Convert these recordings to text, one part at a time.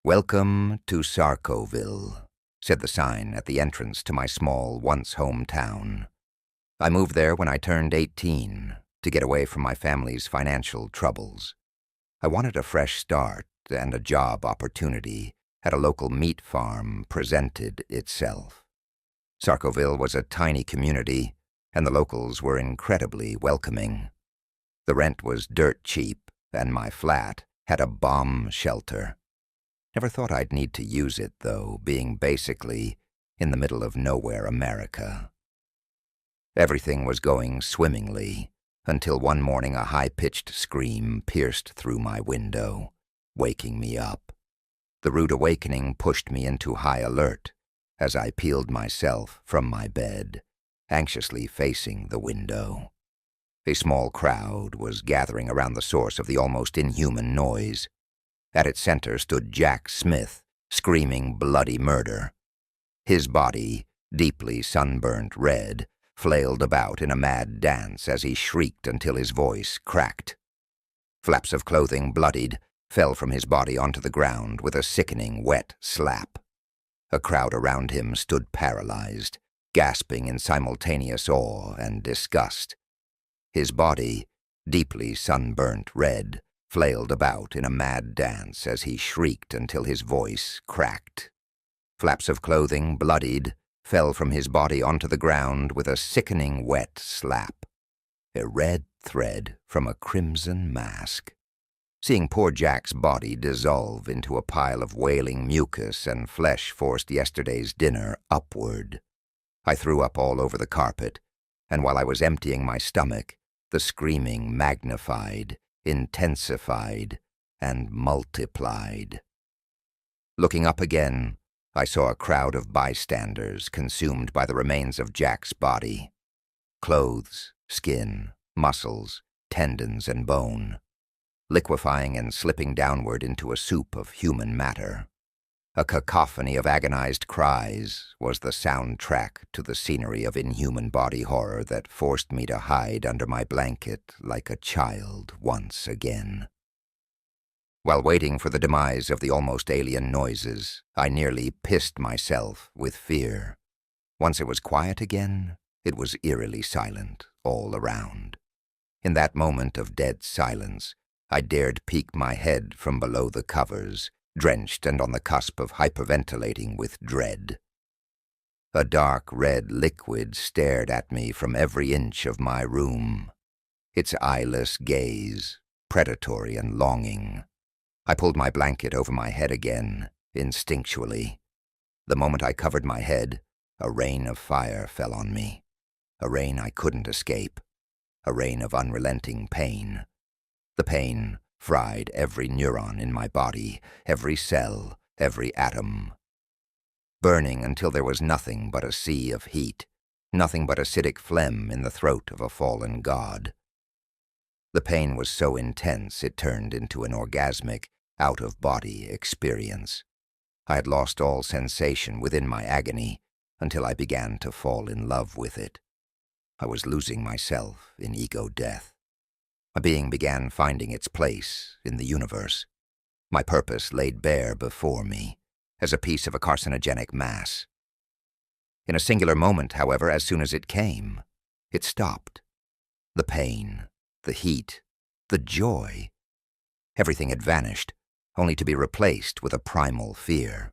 "Welcome to Sarcoville," said the sign at the entrance to my small, once hometown. I moved there when I turned 18 to get away from my family's financial troubles. I wanted a fresh start, and a job opportunity at a local meat farm presented itself. Sarcoville was a tiny community, and the locals were incredibly welcoming. The rent was dirt cheap, and my flat had a bomb shelter. Never thought I'd need to use it, though, being basically in the middle of nowhere America. Everything was going swimmingly, until one morning a high-pitched scream pierced through my window, waking me up. The rude awakening pushed me into high alert as I peeled myself from my bed, anxiously facing the window. A small crowd was gathering around the source of the almost inhuman noise. At its center stood Jack Smith, screaming bloody murder. His body, deeply sunburnt red, flailed about in a mad dance as he shrieked until his voice cracked. Flaps of clothing, bloodied, fell from his body onto the ground with a sickening wet slap. A crowd around him stood paralyzed, gasping in simultaneous awe and disgust. His body, deeply sunburnt red, flailed about in a mad dance as he shrieked until his voice cracked. Flaps of clothing, bloodied, fell from his body onto the ground with a sickening wet slap. A red thread from a crimson mask. Seeing poor Jack's body dissolve into a pile of wailing mucus and flesh forced yesterday's dinner upward, I threw up all over the carpet, and while I was emptying my stomach, the screaming magnified, intensified, and multiplied. Looking up again, I saw a crowd of bystanders consumed by the remains of Jack's body. Clothes, skin, muscles, tendons, and bone, liquefying and slipping downward into a soup of human matter. A cacophony of agonized cries was the soundtrack to the scenery of inhuman body horror that forced me to hide under my blanket like a child once again. While waiting for the demise of the almost alien noises, I nearly pissed myself with fear. Once it was quiet again, it was eerily silent all around. In that moment of dead silence, I dared peek my head from below the covers, drenched and on the cusp of hyperventilating with dread. A dark red liquid stared at me from every inch of my room, its eyeless gaze predatory and longing. I pulled my blanket over my head again, instinctually. The moment I covered my head, a rain of fire fell on me, a rain I couldn't escape, a rain of unrelenting pain. The pain fried every neuron in my body, every cell, every atom, burning until there was nothing but a sea of heat, nothing but acidic phlegm in the throat of a fallen god. The pain was so intense it turned into an orgasmic, out-of-body experience. I had lost all sensation within my agony until I began to fall in love with it. I was losing myself in ego death. My being began finding its place in the universe. My purpose laid bare before me, as a piece of a carcinogenic mass. In a singular moment, however, as soon as it came, it stopped. The pain, the heat, the joy. Everything had vanished, only to be replaced with a primal fear.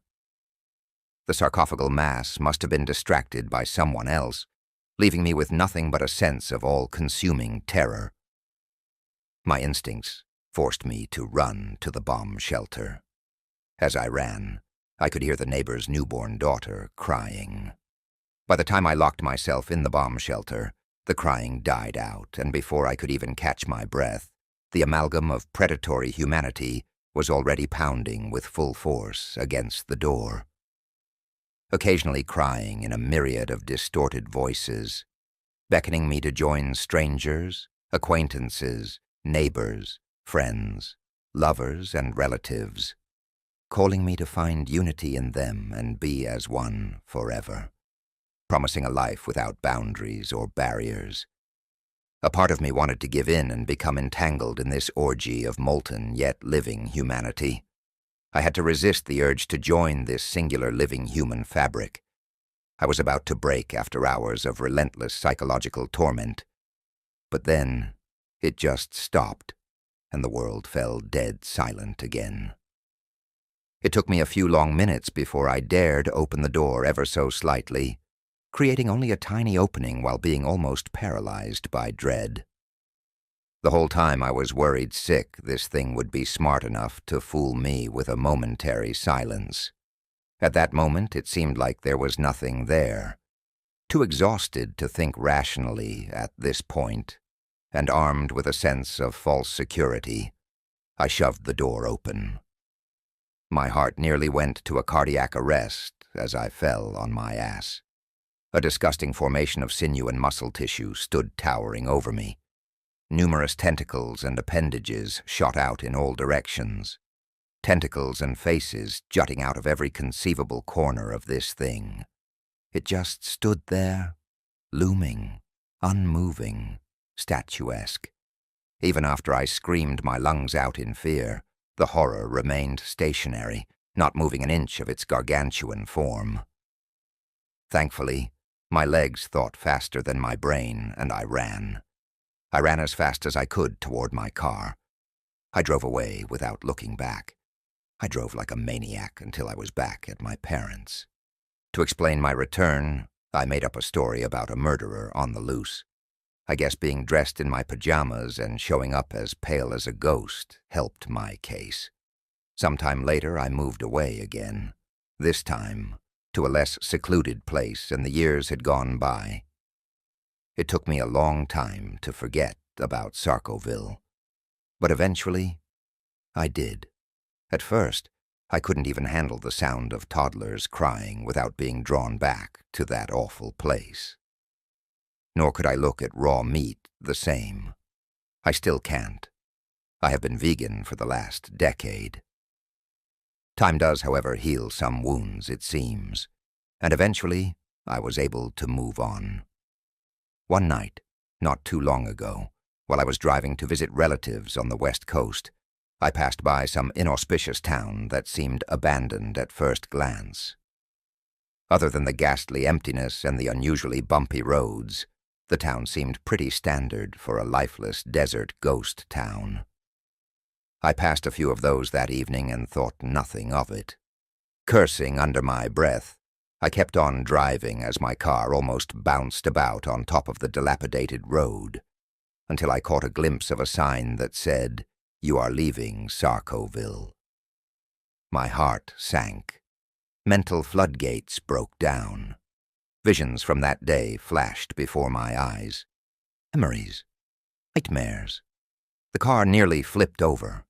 The sarcophagal mass must have been distracted by someone else, leaving me with nothing but a sense of all-consuming terror. My instincts forced me to run to the bomb shelter. As I ran, I could hear the neighbor's newborn daughter crying. By the time I locked myself in the bomb shelter, the crying died out, and before I could even catch my breath, the amalgam of predatory humanity was already pounding with full force against the door. Occasionally crying in a myriad of distorted voices, beckoning me to join strangers, acquaintances, neighbors, friends, lovers, and relatives, calling me to find unity in them and be as one forever, promising a life without boundaries or barriers. A part of me wanted to give in and become entangled in this orgy of molten yet living humanity. I had to resist the urge to join this singular living human fabric. I was about to break after hours of relentless psychological torment. But then, it just stopped, and the world fell dead silent again. It took me a few long minutes before I dared open the door ever so slightly, creating only a tiny opening while being almost paralyzed by dread. The whole time I was worried sick this thing would be smart enough to fool me with a momentary silence. At that moment, it seemed like there was nothing there. Too exhausted to think rationally at this point, and armed with a sense of false security, I shoved the door open. My heart nearly went to a cardiac arrest as I fell on my ass. A disgusting formation of sinew and muscle tissue stood towering over me. Numerous tentacles and appendages shot out in all directions. Tentacles and faces jutting out of every conceivable corner of this thing. It just stood there, looming, unmoving, statuesque. Even after I screamed my lungs out in fear, the horror remained stationary, not moving an inch of its gargantuan form. Thankfully, my legs thought faster than my brain, and I ran. I ran as fast as I could toward my car. I drove away without looking back. I drove like a maniac until I was back at my parents'. To explain my return, I made up a story about a murderer on the loose. I guess being dressed in my pajamas and showing up as pale as a ghost helped my case. Sometime later, I moved away again, this time to a less secluded place, and the years had gone by. It took me a long time to forget about Sarcoville, but eventually, I did. At first, I couldn't even handle the sound of toddlers crying without being drawn back to that awful place. Nor could I look at raw meat the same. I still can't. I have been vegan for the last decade. Time does, however, heal some wounds, it seems, and eventually I was able to move on. One night, not too long ago, while I was driving to visit relatives on the West Coast, I passed by some inauspicious town that seemed abandoned at first glance. Other than the ghastly emptiness and the unusually bumpy roads, the town seemed pretty standard for a lifeless desert ghost town. I passed a few of those that evening and thought nothing of it. Cursing under my breath, I kept on driving as my car almost bounced about on top of the dilapidated road, until I caught a glimpse of a sign that said, "You are leaving Sarcoville." My heart sank. Mental floodgates broke down. Visions from that day flashed before my eyes. Memories. Nightmares. The car nearly flipped over.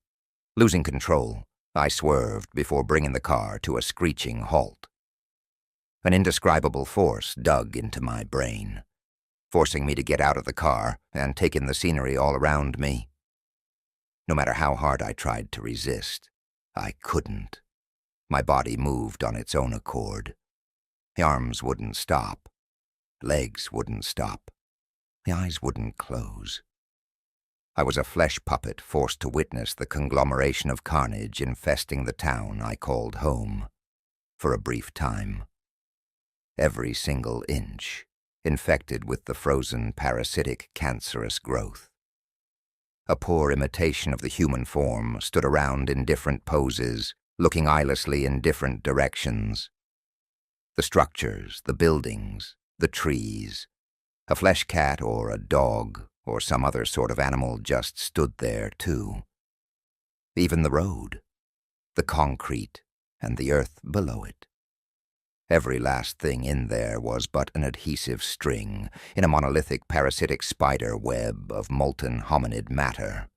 Losing control, I swerved before bringing the car to a screeching halt. An indescribable force dug into my brain, forcing me to get out of the car and take in the scenery all around me. No matter how hard I tried to resist, I couldn't. My body moved on its own accord. The arms wouldn't stop. Legs wouldn't stop. The eyes wouldn't close. I was a flesh puppet forced to witness the conglomeration of carnage infesting the town I called home, for a brief time. Every single inch infected with the frozen, parasitic, cancerous growth. A poor imitation of the human form stood around in different poses, looking eyelessly in different directions. The structures, the buildings, the trees, a flesh cat or a dog or some other sort of animal just stood there too. Even the road, the concrete, and the earth below it. Every last thing in there was but an adhesive string in a monolithic parasitic spider web of molten hominid matter.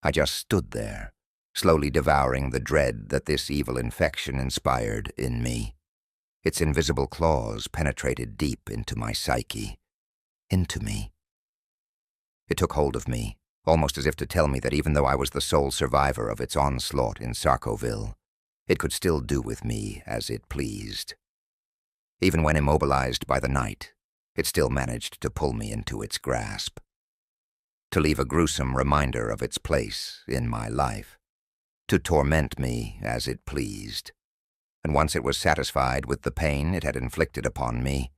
I just stood there, slowly devouring the dread that this evil infection inspired in me. Its invisible claws penetrated deep into my psyche, into me. It took hold of me, almost as if to tell me that even though I was the sole survivor of its onslaught in Sarcoville, it could still do with me as it pleased. Even when immobilized by the night, it still managed to pull me into its grasp, to leave a gruesome reminder of its place in my life. to torment me as it pleased. And once it was satisfied with the pain it had inflicted upon me,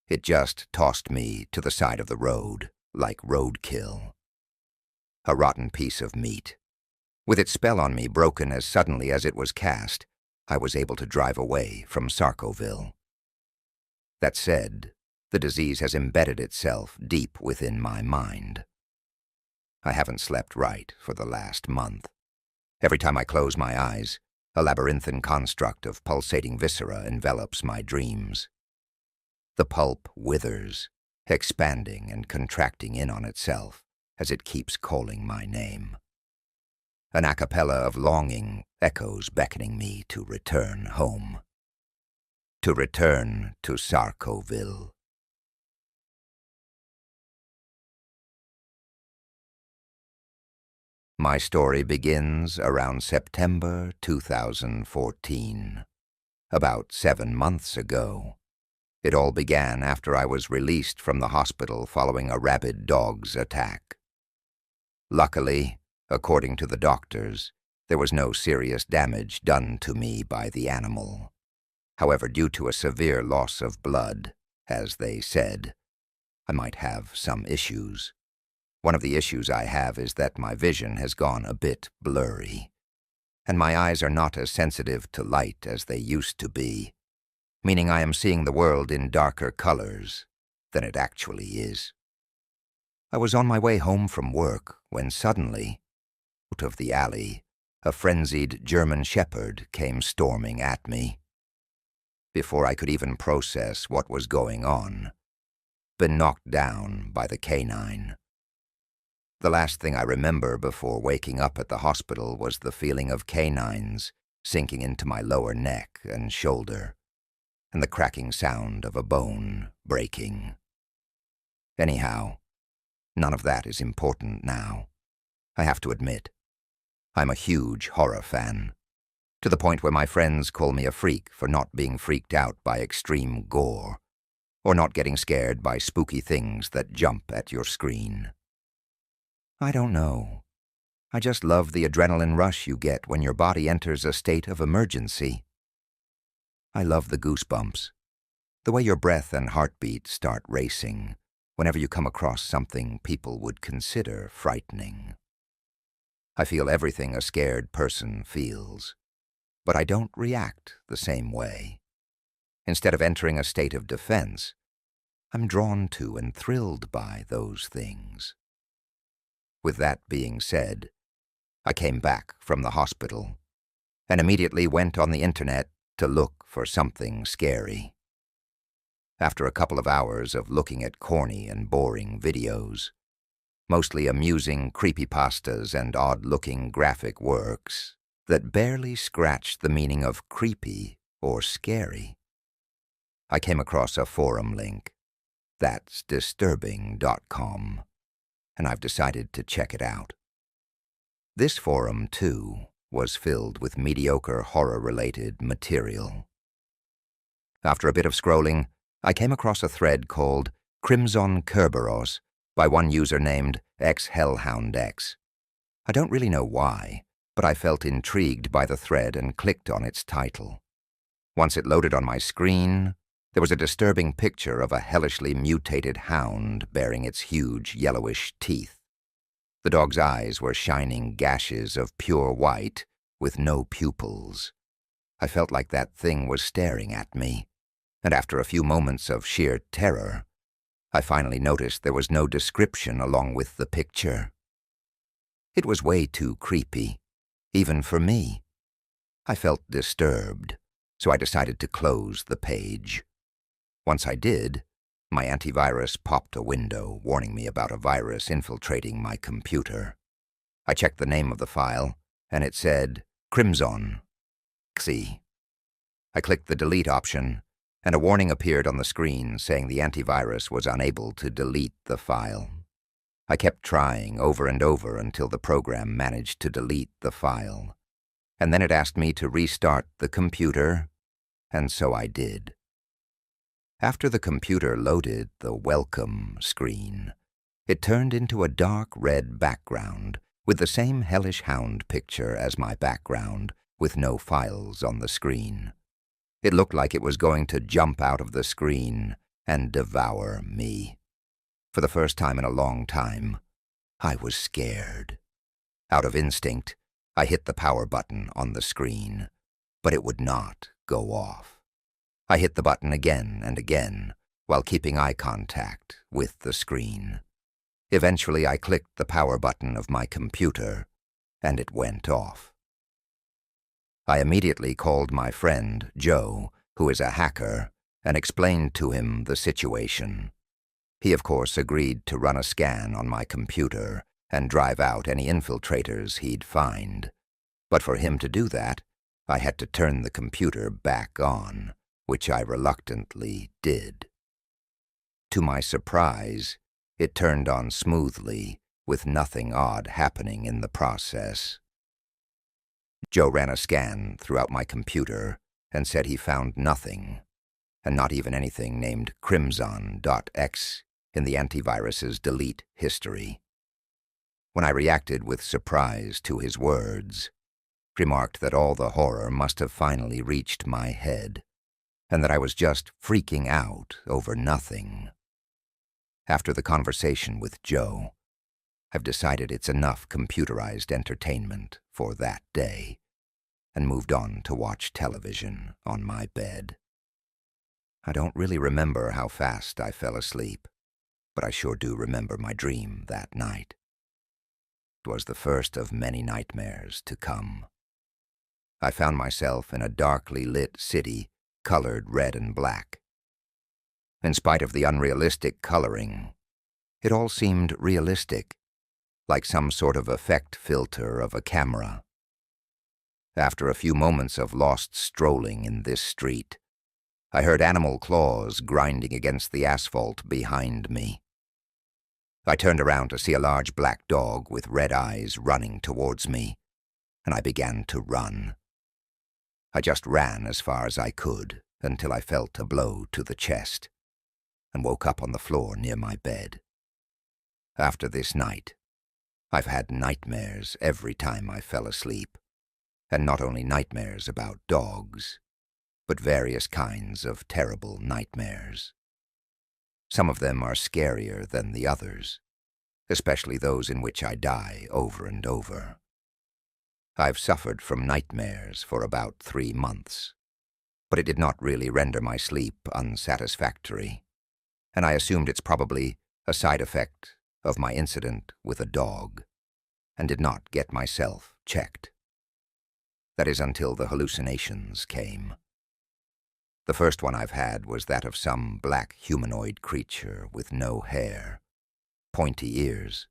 it just tossed me to the side of the road like roadkill. A rotten piece of meat. With its spell on me broken as suddenly as it was cast, I was able to drive away from Sarcoville. That said, the disease has embedded itself deep within my mind. I haven't slept right for the last month. Every time I close my eyes, a labyrinthine construct of pulsating viscera envelops my dreams. The pulp withers, expanding and contracting in on itself as it keeps calling my name. An a cappella of longing echoes beckoning me to return home. To return to Sarcoville. My story begins around September 2014, about 7 months ago. It all began after I was released from the hospital following a rabid dog's attack. Luckily, according to the doctors, there was no serious damage done to me by the animal. However, due to a severe loss of blood, as they said, I might have some issues. One of the issues I have is that my vision has gone a bit blurry, and my eyes are not as sensitive to light as they used to be, meaning I am seeing the world in darker colors than it actually is. I was on my way home from work when suddenly, out of the alley, a frenzied German shepherd came storming at me. Before I could even process what was going on, been knocked down by the canine. The last thing I remember before waking up at the hospital was the feeling of canines sinking into my lower neck and shoulder, and the cracking sound of a bone breaking. Anyhow, none of that is important now. I have to admit, I'm a huge horror fan, to the point where my friends call me a freak for not being freaked out by extreme gore, or not getting scared by spooky things that jump at your screen. I don't know. I just love the adrenaline rush you get when your body enters a state of emergency. I love the goosebumps, the way your breath and heartbeat start racing whenever you come across something people would consider frightening. I feel everything a scared person feels, but I don't react the same way. Instead of entering a state of defense, I'm drawn to and thrilled by those things. With that being said, I came back from the hospital and immediately went on the internet to look for something scary. After a couple of hours of looking at corny and boring videos, mostly amusing creepypastas and odd-looking graphic works that barely scratched the meaning of creepy or scary, I came across a forum link. That's disturbing.com. And I've decided to check it out. This forum, too, was filled with mediocre horror-related material. After a bit of scrolling, I came across a thread called Krimzon Kerberos by one user named XHellhoundX. I don't really know why, but I felt intrigued by the thread and clicked on its title. Once it loaded on my screen, there was a disturbing picture of a hellishly mutated hound bearing its huge yellowish teeth. The dog's eyes were shining gashes of pure white with no pupils. I felt like that thing was staring at me, and after a few moments of sheer terror, I finally noticed there was no description along with the picture. It was way too creepy, even for me. I felt disturbed, so I decided to close the page. Once I did, my antivirus popped a window warning me about a virus infiltrating my computer. I checked the name of the file, and it said Krimzon. I clicked the delete option, and a warning appeared on the screen saying the antivirus was unable to delete the file. I kept trying over and over until the program managed to delete the file, and then it asked me to restart the computer, and so I did. After the computer loaded the welcome screen, it turned into a dark red background with the same hellish hound picture as my background, with no files on the screen. It looked like it was going to jump out of the screen and devour me. For the first time in a long time, I was scared. Out of instinct, I hit the power button on the screen, but it would not go off. I hit the button again and again, while keeping eye contact with the screen. Eventually, I clicked the power button of my computer, and it went off. I immediately called my friend, Joe, who is a hacker, and explained to him the situation. He, of course, agreed to run a scan on my computer and drive out any infiltrators he'd find. But for him to do that, I had to turn the computer back on, which I reluctantly did. To my surprise, it turned on smoothly, with nothing odd happening in the process. Joe ran a scan throughout my computer and said he found nothing, and not even anything named Krimzon.exe in the antivirus's delete history. When I reacted with surprise to his words, remarked that all the horror must have finally reached my head, and that I was just freaking out over nothing. After the conversation with Joe, I've decided it's enough computerized entertainment for that day, and moved on to watch television on my bed. I don't really remember how fast I fell asleep, but I sure do remember my dream that night. It was the first of many nightmares to come. I found myself in a darkly lit city, colored red and black. In spite of the unrealistic coloring, it all seemed realistic, like some sort of effect filter of a camera. After a few moments of lost strolling in this street, I heard animal claws grinding against the asphalt behind me. I turned around to see a large black dog with red eyes running towards me, and I began to run. I just ran as far as I could until I felt a blow to the chest, and woke up on the floor near my bed. After this night, I've had nightmares every time I fell asleep, and not only nightmares about dogs, but various kinds of terrible nightmares. Some of them are scarier than the others, especially those in which I die over and over. I've suffered from nightmares for about 3 months, but it did not really render my sleep unsatisfactory, and I assumed it's probably a side effect of my incident with a dog, and did not get myself checked. That is until the hallucinations came. The first one I've had was that of some black humanoid creature with no hair, pointy ears,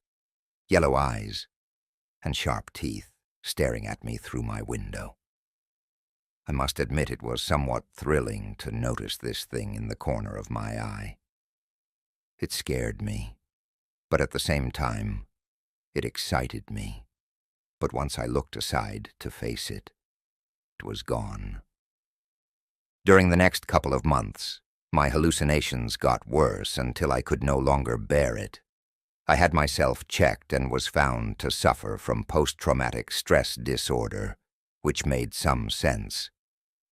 yellow eyes, and sharp teeth staring at me through my window. I must admit it was somewhat thrilling to notice this thing in the corner of my eye. It scared me, but at the same time, it excited me. But once I looked aside to face it, it was gone. During the next couple of months, my hallucinations got worse until I could no longer bear it. I had myself checked and was found to suffer from post-traumatic stress disorder, which made some sense.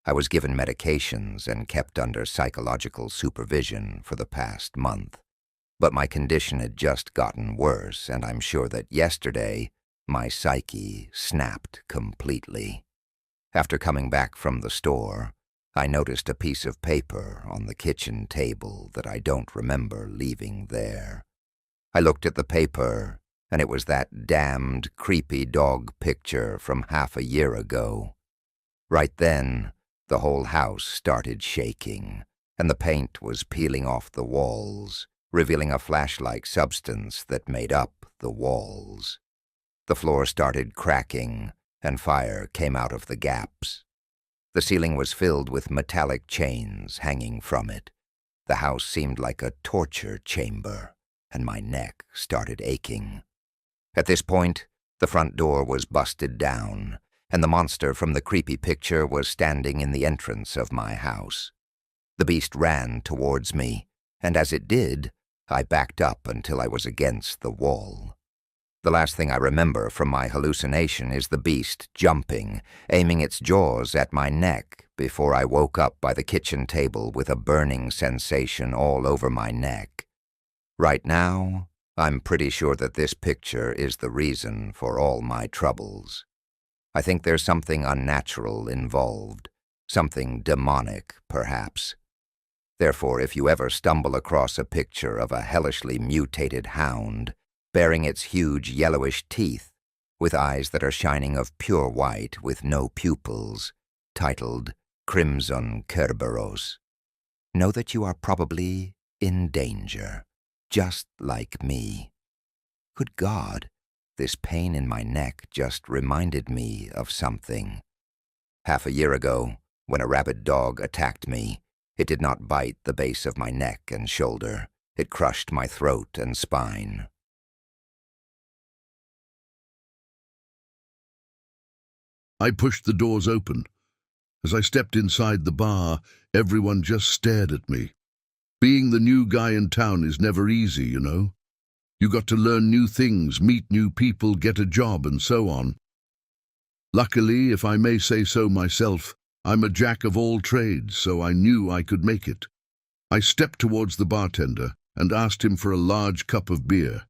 I was given medications and kept under psychological supervision for the past month. But my condition had just gotten worse, and I'm sure that yesterday, my psyche snapped completely. After coming back from the store, I noticed a piece of paper on the kitchen table that I don't remember leaving there. I looked at the paper, and it was that damned creepy dog picture from half a year ago. Right then, the whole house started shaking, and the paint was peeling off the walls, revealing a flash-like substance that made up the walls. The floor started cracking, and fire came out of the gaps. The ceiling was filled with metallic chains hanging from it. The house seemed like a torture chamber, and my neck started aching. At this point, the front door was busted down, and the monster from the creepy picture was standing in the entrance of my house. The beast ran towards me, and as it did, I backed up until I was against the wall. The last thing I remember from my hallucination is the beast jumping, aiming its jaws at my neck before I woke up by the kitchen table with a burning sensation all over my neck. Right now, I'm pretty sure that this picture is the reason for all my troubles. I think there's something unnatural involved, something demonic, perhaps. Therefore, if you ever stumble across a picture of a hellishly mutated hound, bearing its huge yellowish teeth, with eyes that are shining of pure white with no pupils, titled Krimzon Kerberos, know that you are probably in danger, just like me. Good God, this pain in my neck just reminded me of something. Half a year ago, when a rabid dog attacked me, it did not bite the base of my neck and shoulder. It crushed my throat and spine. I pushed the doors open. As I stepped inside the bar, everyone just stared at me. Being the new guy in town is never easy, you know. You got to learn new things, meet new people, get a job, and so on. Luckily, if I may say so myself, I'm a jack of all trades, so I knew I could make it. I stepped towards the bartender and asked him for a large cup of beer.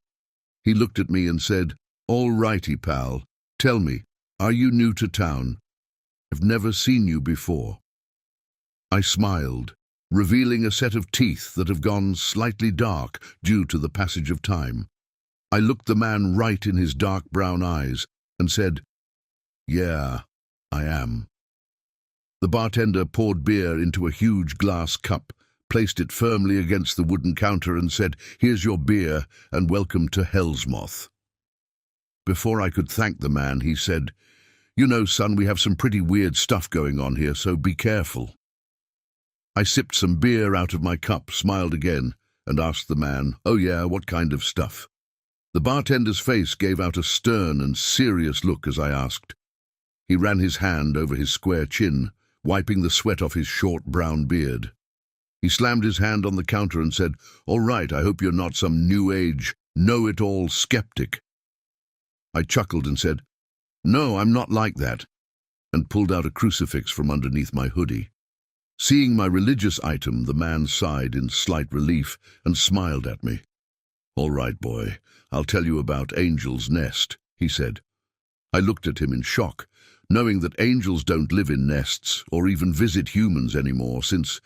He looked at me and said, "All righty, pal. Tell me, are you new to town? I've never seen you before." I smiled, revealing a set of teeth that have gone slightly dark due to the passage of time. I looked the man right in his dark brown eyes and said, "Yeah, I am." The bartender poured beer into a huge glass cup, placed it firmly against the wooden counter and said, "Here's your beer and welcome to Hell's Moth." Before I could thank the man, he said, "You know, son, we have some pretty weird stuff going on here, so be careful." I sipped some beer out of my cup, smiled again, and asked the man, "Oh yeah, what kind of stuff?" The bartender's face gave out a stern and serious look as I asked. He ran his hand over his square chin, wiping the sweat off his short brown beard. He slammed his hand on the counter and said, "All right, I hope you're not some new age, know-it-all skeptic." I chuckled and said, "No, I'm not like that," and pulled out a crucifix from underneath my hoodie. Seeing my religious item, the man sighed in slight relief and smiled at me. "All right, boy, I'll tell you about Angel's Nest," he said. I looked at him in shock, knowing that angels don't live in nests or even visit humans anymore since,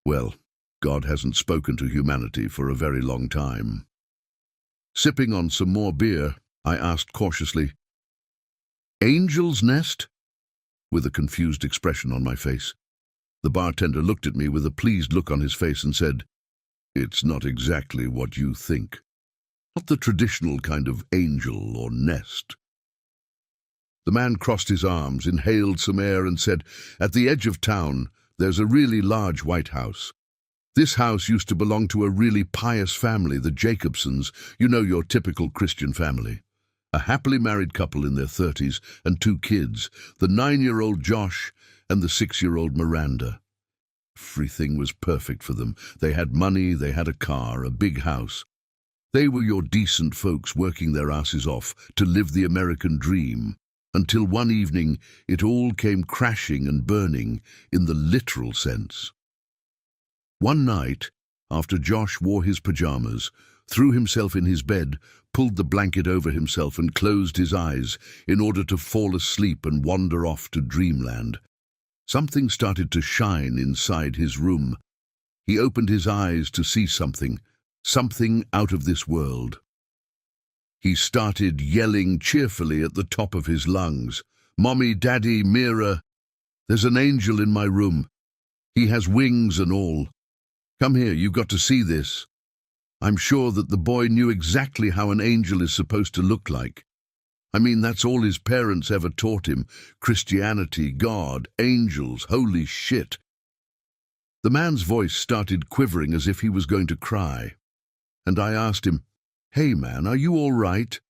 well, God hasn't spoken to humanity for a very long time. Sipping on some more beer, I asked cautiously, "Angel's Nest?" with a confused expression on my face. The bartender looked at me with a pleased look on his face and said, "It's not exactly what you think. Not the traditional kind of angel or nest." The man crossed his arms, inhaled some air and said, "At the edge of town, there's a really large white house. This house used to belong to a really pious family, the Jacobsons, you know, your typical Christian family. A happily married couple in their 30s and 2 kids, the 9-year-old Josh and the 6-year-old Miranda. Everything was perfect for them. They had money, they had a car, a big house. They were your decent folks working their asses off to live the American dream, until one evening it all came crashing and burning in the literal sense. One night, after Josh wore his pajamas, threw himself in his bed, pulled the blanket over himself and closed his eyes in order to fall asleep and wander off to dreamland, something started to shine inside his room. He opened his eyes to see something out of this world. He started yelling cheerfully at the top of his lungs, "Mommy, Daddy, Mira, there's an angel in my room. He has wings and all. Come here, you've got to see this." I'm sure that the boy knew exactly how an angel is supposed to look like. I mean, that's all his parents ever taught him. Christianity, God, angels, holy shit. The man's voice started quivering as if he was going to cry. And I asked him, "Hey man, are you all right?"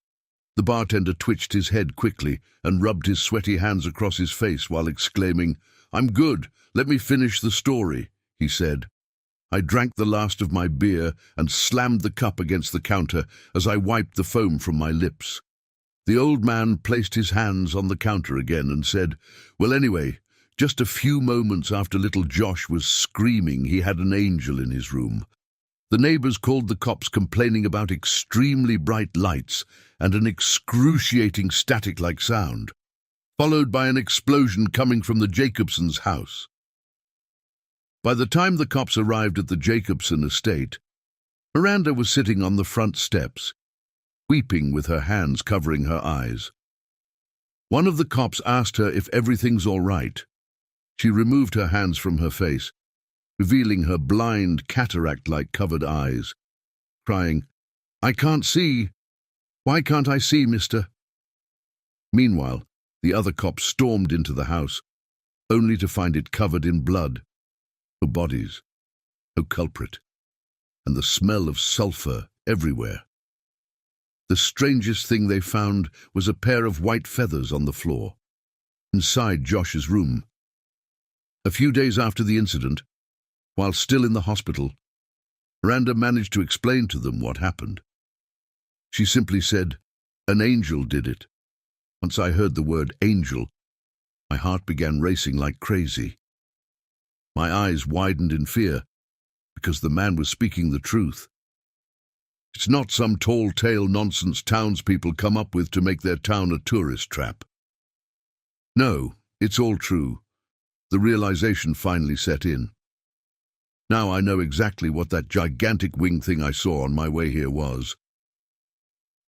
The bartender twitched his head quickly and rubbed his sweaty hands across his face while exclaiming, "I'm good, let me finish the story," he said. I drank the last of my beer and slammed the cup against the counter as I wiped the foam from my lips. The old man placed his hands on the counter again and said, "Well, anyway, just a few moments after little Josh was screaming, he had an angel in his room. The neighbors called the cops complaining about extremely bright lights and an excruciating static-like sound, followed by an explosion coming from the Jacobsons' house. By the time the cops arrived at the Jacobson estate, Miranda was sitting on the front steps, weeping with her hands covering her eyes. One of the cops asked her if everything's all right. She removed her hands from her face, revealing her blind, cataract-like covered eyes, crying, "I can't see. Why can't I see, mister?" Meanwhile, the other cop stormed into the house, only to find it covered in blood. No bodies, no culprit, and the smell of sulphur everywhere. The strangest thing they found was a pair of white feathers on the floor, inside Josh's room. A few days after the incident, while still in the hospital, Miranda managed to explain to them what happened. She simply said, "An angel did it." Once I heard the word angel, my heart began racing like crazy. My eyes widened in fear, because the man was speaking the truth. It's not some tall tale nonsense townspeople come up with to make their town a tourist trap. No, it's all true. The realization finally set in. Now I know exactly what that gigantic wing thing I saw on my way here was.